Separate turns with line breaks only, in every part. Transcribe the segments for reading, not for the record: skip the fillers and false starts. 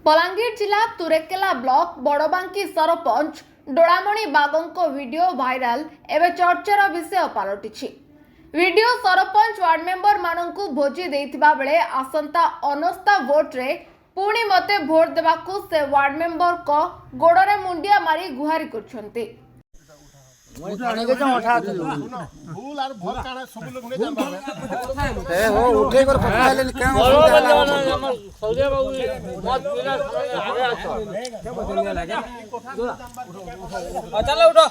बलांगीर जिला तुरेकेला ब्लॉक बड़बांकी सरपंच डोलामणि बागों video viral एवं चर्चार विषय पलटि। वीडियो सरपंच वार्ड मेंबर मानू भोजी देइथिबा बेले आसंता अनस्ता भोट रे पुणी मते भोट देवाकू से वार्ड मेंबर को गोड़रे मुंडिया मारी गुहारी करछन्ते।
भूल और भोट काना सब लोग ने जानबा ए हो उठे कर पता ले क्या सौदिया बाबू मत बिना आगे आछो क्या बदलिया लागे चलो उठो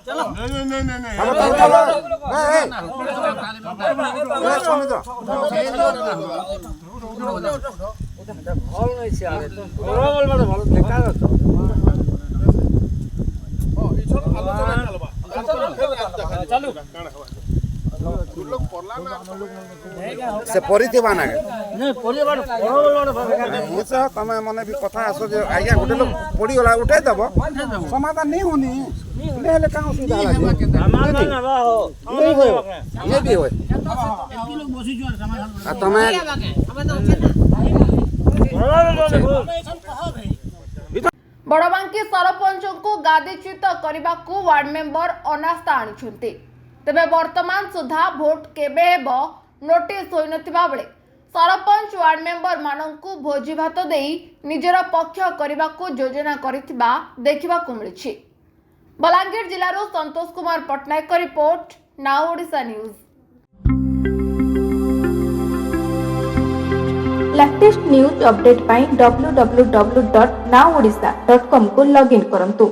चलो नहीं अब चलो ए सुन दो भल नहीं से आरे बरोबर मतलब भल देखा तो से परिथिबा ना नहीं परिवार मुसे तमे मने भी कथा आसो जे आज्ञा गोटे लोग पड़ी गला उठाई दबो समाधान नहीं होनी लेले का सुविधा लागे समाधान हवा हो नहीं हो ये भी होय एती लोग बसी जो समाधान तमे
बड़बांकी सरपंच को गादीच्युत करने को वार्ड मेंबर अनास्था आनिछन्ते। तेबे वर्तमान सुधा भोट केबे हेबो नोटिस होई नथिबा बेले सरपंच वार्ड मेंबर माननकु भोजी भात देई निजर पक्ष करने को योजना करिथिबा देखिबाकु मिलिछि। बलांगीर जिल्लारो Santosh Kumar Patnaik report, now Odisha news.
Latest news update पाई www.nowodisha.com को लॉगिन करंतु।